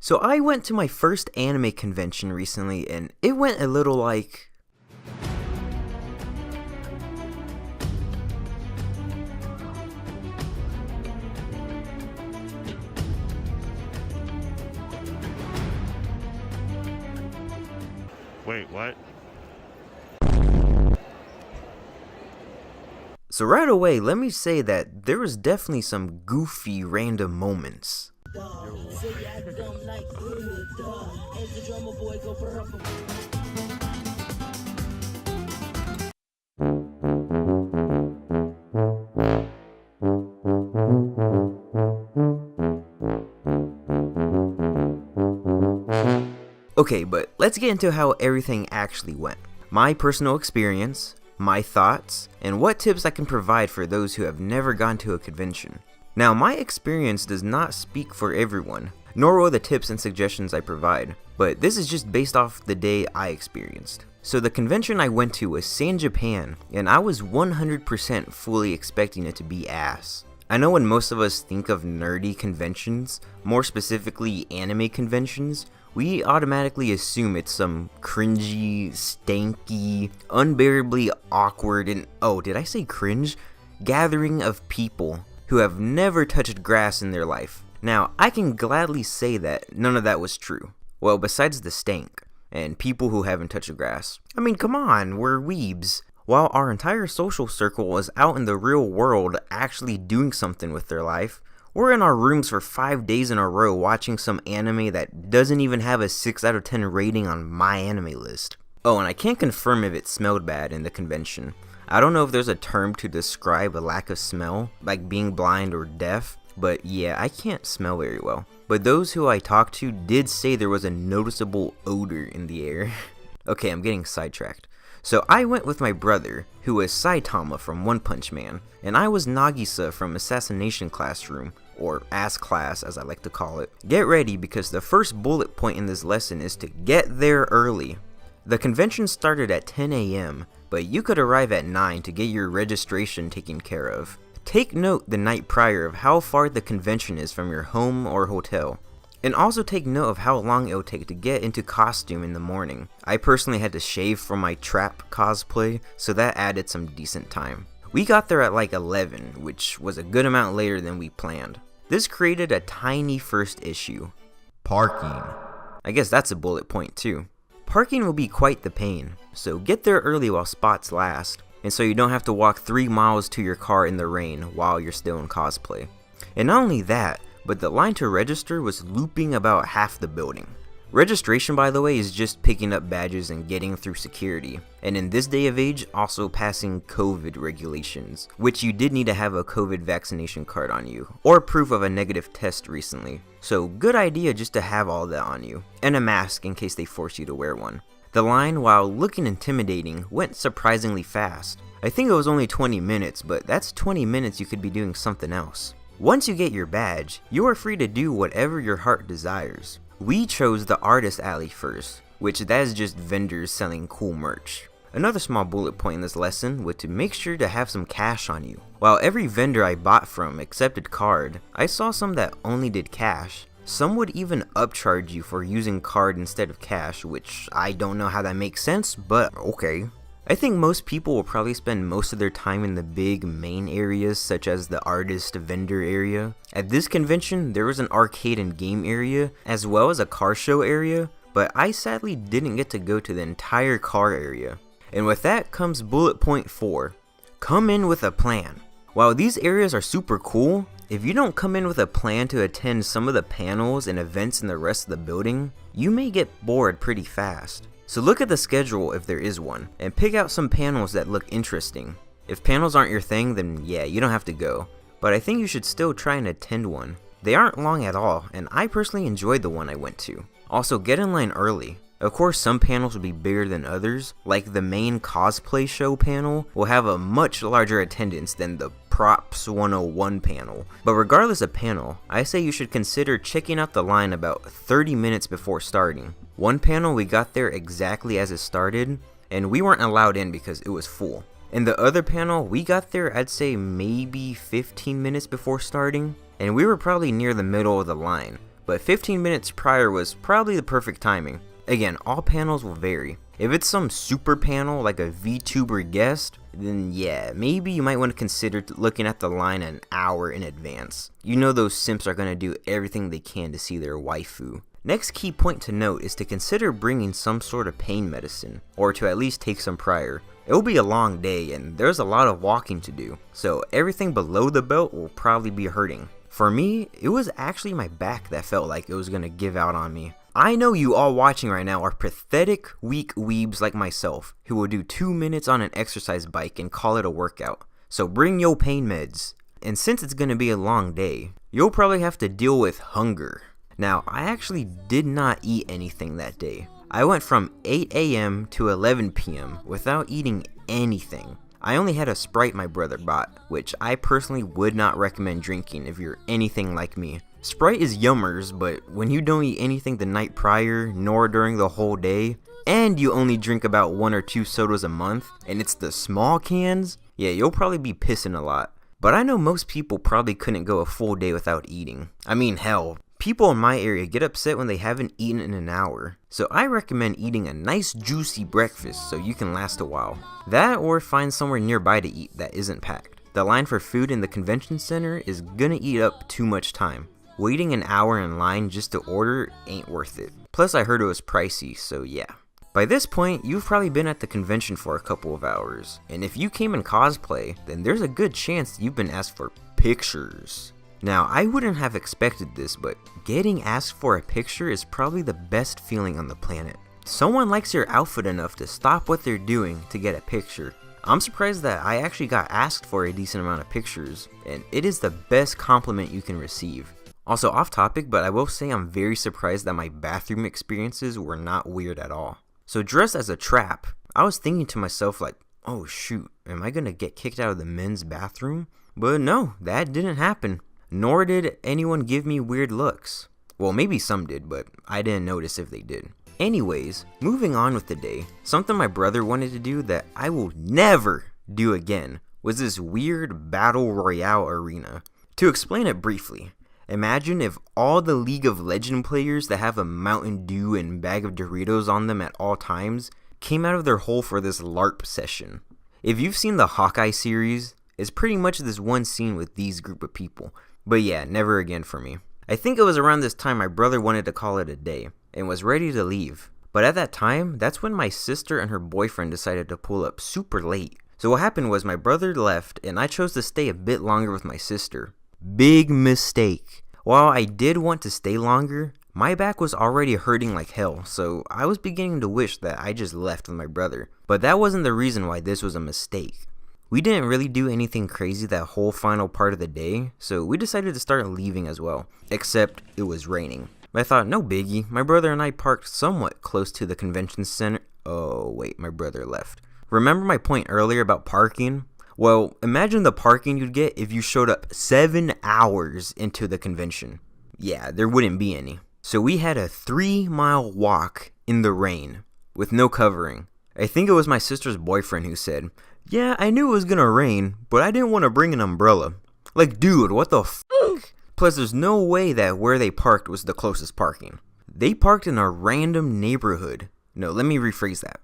So I went to my first anime convention recently and it went a little like... Wait, what? So right away, let me say that there was definitely some goofy random moments. Okay, but let's get into how everything actually went. My personal experience, my thoughts, and what tips I can provide for those who have never gone to a convention. Now, my experience does not speak for everyone, nor will the tips and suggestions I provide, but this is just based off the day I experienced. So the convention I went to was San Japan, and I was 100% fully expecting it to be ass. I know when most of us think of nerdy conventions, more specifically anime conventions, we automatically assume it's some cringy, stanky, unbearably awkward, and oh, did I say cringe? Gathering of people who have never touched grass in their life. Now, I can gladly say that none of that was true. Well, besides the stank, and people who haven't touched the grass. I mean, come on, we're weebs. While our entire social circle was out in the real world actually doing something with their life, we're in our rooms for 5 days in a row watching some anime that doesn't even have a 6 out of 10 rating on my anime list. Oh, and I can't confirm if it smelled bad in the convention. I don't know if there's a term to describe a lack of smell, like being blind or deaf, but yeah, I can't smell very well. But those who I talked to did say there was a noticeable odor in the air. Okay, I'm getting sidetracked. So I went with my brother, who was Saitama from One Punch Man, and I was Nagisa from Assassination Classroom, or Ass Class as I like to call it. Get ready because the first bullet point in this lesson is to get there early. The convention started at 10 a.m., but you could arrive at 9 to get your registration taken care of. Take note the night prior of how far the convention is from your home or hotel. And also take note of how long it will take to get into costume in the morning. I personally had to shave for my trap cosplay, so that added some decent time. We got there at like 11, which was a good amount later than we planned. This created a tiny first issue. Parking. I guess that's a bullet point too. Parking will be quite the pain, so get there early while spots last, and so you don't have to walk 3 miles to your car in the rain while you're still in cosplay. And not only that, but the line to register was looping about half the building. Registration, by the way, is just picking up badges and getting through security, and in this day of age, also passing COVID regulations, which you did need to have a COVID vaccination card on you, or proof of a negative test recently. So good idea just to have all that on you, and a mask in case they force you to wear one. The line, while looking intimidating, went surprisingly fast. I think it was only 20 minutes, but that's 20 minutes you could be doing something else. Once you get your badge, you are free to do whatever your heart desires. We chose the artist alley first, which that is just vendors selling cool merch. Another small bullet point in this lesson was to make sure to have some cash on you. While every vendor I bought from accepted card, I saw some that only did cash. Some would even upcharge you for using card instead of cash, which I don't know how that makes sense, but okay. I think most people will probably spend most of their time in the big main areas such as the artist vendor area. At this convention, there was an arcade and game area as well as a car show area, but I sadly didn't get to go to the entire car area. And with that comes bullet point 4. Come in with a plan. While these areas are super cool, if you don't come in with a plan to attend some of the panels and events in the rest of the building, you may get bored pretty fast. So look at the schedule if there is one, and pick out some panels that look interesting. If panels aren't your thing, then yeah, you don't have to go, but I think you should still try and attend one. They aren't long at all, and I personally enjoyed the one I went to. Also, get in line early. Of course, some panels will be bigger than others, like the main cosplay show panel will have a much larger attendance than the Props 101 panel. But regardless of panel, I say you should consider checking out the line about 30 minutes before starting. One panel we got there exactly as it started, and we weren't allowed in because it was full. In the other panel, we got there I'd say maybe 15 minutes before starting, and we were probably near the middle of the line. but 15 minutes prior was probably the perfect timing. Again, all panels will vary. If it's some super panel like a VTuber guest, then yeah, maybe you might want to consider looking at the line an hour in advance. You know those simps are going to do everything they can to see their waifu. Next key point to note is to consider bringing some sort of pain medicine, or to at least take some prior. It will be a long day and there's a lot of walking to do, so everything below the belt will probably be hurting. For me, it was actually my back that felt like it was going to give out on me. I know you all watching right now are pathetic, weak weebs like myself, who will do 2 minutes on an exercise bike and call it a workout. So bring your pain meds. And since it's going to be a long day, you'll probably have to deal with hunger. Now, I actually did not eat anything that day. I went from 8 AM to 11 PM without eating anything. I only had a Sprite my brother bought, which I personally would not recommend drinking if you're anything like me. Sprite is yummers, but when you don't eat anything the night prior, nor during the whole day, and you only drink about 1 or 2 sodas a month, and it's the small cans, yeah, you'll probably be pissing a lot. But I know most people probably couldn't go a full day without eating. I mean, hell, people in my area get upset when they haven't eaten in an hour. So I recommend eating a nice juicy breakfast so you can last a while. That or find somewhere nearby to eat that isn't packed. The line for food in the convention center is gonna eat up too much time. Waiting an hour in line just to order ain't worth it. Plus I heard it was pricey, so yeah. By this point, you've probably been at the convention for a couple of hours, and if you came in cosplay, then there's a good chance you've been asked for pictures. Now, I wouldn't have expected this, but getting asked for a picture is probably the best feeling on the planet. Someone likes your outfit enough to stop what they're doing to get a picture. I'm surprised that I actually got asked for a decent amount of pictures, and it is the best compliment you can receive. Also off topic, but I will say I'm very surprised that my bathroom experiences were not weird at all. So dressed as a trap, I was thinking to myself like, oh shoot, am I gonna get kicked out of the men's bathroom? But no, that didn't happen. Nor did anyone give me weird looks. Well, maybe some did, but I didn't notice if they did. Anyways, moving on with the day, something my brother wanted to do that I will never do again was this weird battle royale arena. To explain it briefly, imagine if all the League of Legends players that have a Mountain Dew and bag of Doritos on them at all times came out of their hole for this LARP session. If you've seen the Hawkeye series, it's pretty much this one scene with these group of people. But yeah, never again for me. I think it was around this time my brother wanted to call it a day and was ready to leave. But at that time, that's when my sister and her boyfriend decided to pull up super late. So what happened was my brother left and I chose to stay a bit longer with my sister. Big mistake. While I did want to stay longer, my back was already hurting like hell, so I was beginning to wish that I just left with my brother. But that wasn't the reason why this was a mistake. We didn't really do anything crazy that whole final part of the day, so we decided to start leaving as well, except it was raining. But I thought, no biggie, my brother and I parked somewhat close to the convention center. Oh wait, my brother left. Remember my point earlier about parking? Well, imagine the parking you'd get if you showed up 7 hours into the convention. Yeah, there wouldn't be any. So we had a 3-mile walk in the rain, with no covering. I think it was my sister's boyfriend who said, yeah, I knew it was gonna rain, but I didn't want to bring an umbrella. Like, dude, what the f***? Plus, there's no way that where they parked was the closest parking. They parked in a random neighborhood. No, let me rephrase that.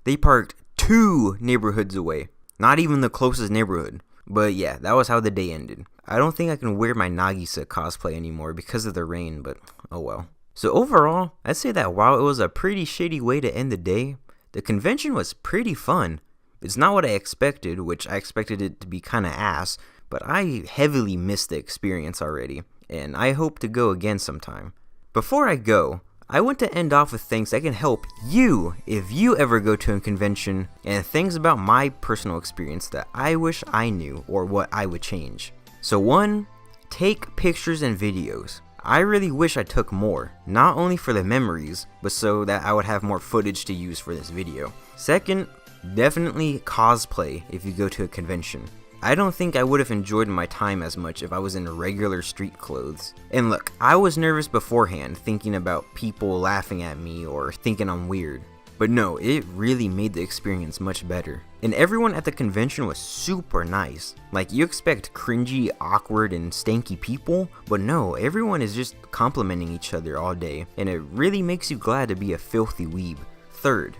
They parked 2 neighborhoods away. Not even the closest neighborhood. But yeah, that was how the day ended. I don't think I can wear my Nagisa cosplay anymore because of the rain, but oh well. So overall, I'd say that while it was a pretty shitty way to end the day, the convention was pretty fun. It's not what I expected, which I expected it to be kinda ass, but I heavily missed the experience already, and I hope to go again sometime. Before I go, I want to end off with things that can help you if you ever go to a convention, and things about my personal experience that I wish I knew or what I would change. So 1, take pictures and videos. I really wish I took more, not only for the memories, but so that I would have more footage to use for this video. 2nd, definitely cosplay if you go to a convention. I don't think I would have enjoyed my time as much if I was in regular street clothes. And look, I was nervous beforehand thinking about people laughing at me or thinking I'm weird. But no, it really made the experience much better. And everyone at the convention was super nice. Like, you expect cringy, awkward, and stanky people, but no, everyone is just complimenting each other all day, and it really makes you glad to be a filthy weeb. Third,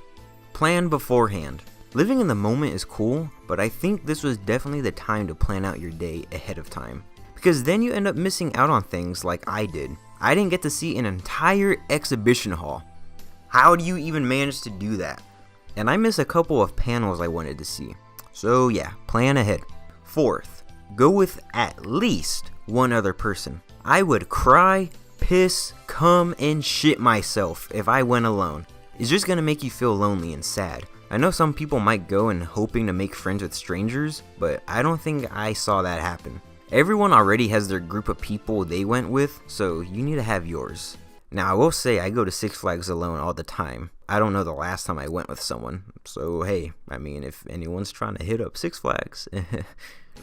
plan beforehand. Living in the moment is cool, but I think this was definitely the time to plan out your day ahead of time. Because then you end up missing out on things like I did. I didn't get to see an entire exhibition hall. How do you even manage to do that? And I missed a couple of panels I wanted to see. So yeah, plan ahead. Fourth, go with at least one other person. I would cry, piss, cum, and shit myself if I went alone. It's just gonna make you feel lonely and sad. I know some people might go in hoping to make friends with strangers, but I don't think I saw that happen. Everyone already has their group of people they went with, so you need to have yours. Now, I will say I go to Six Flags alone all the time. I don't know the last time I went with someone, so hey, I mean, if anyone's trying to hit up Six Flags.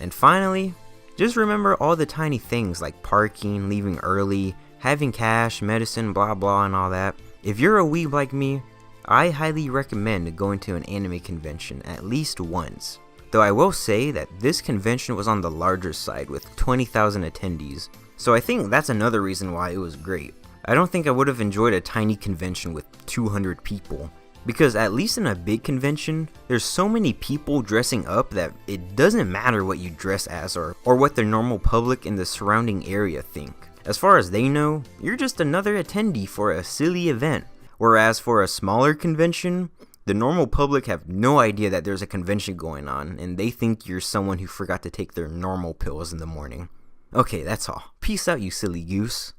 And finally, just remember all the tiny things like parking, leaving early, having cash, medicine, blah blah and all that. If you're a weeb like me, I highly recommend going to an anime convention at least once. Though I will say that this convention was on the larger side with 20,000 attendees, so I think that's another reason why it was great. I don't think I would have enjoyed a tiny convention with 200 people, because at least in a big convention, there's so many people dressing up that it doesn't matter what you dress as or what the normal public in the surrounding area think. As far as they know, you're just another attendee for a silly event. Whereas for a smaller convention, the normal public have no idea that there's a convention going on, and they think you're someone who forgot to take their normal pills in the morning. Okay, that's all. Peace out, you silly goose.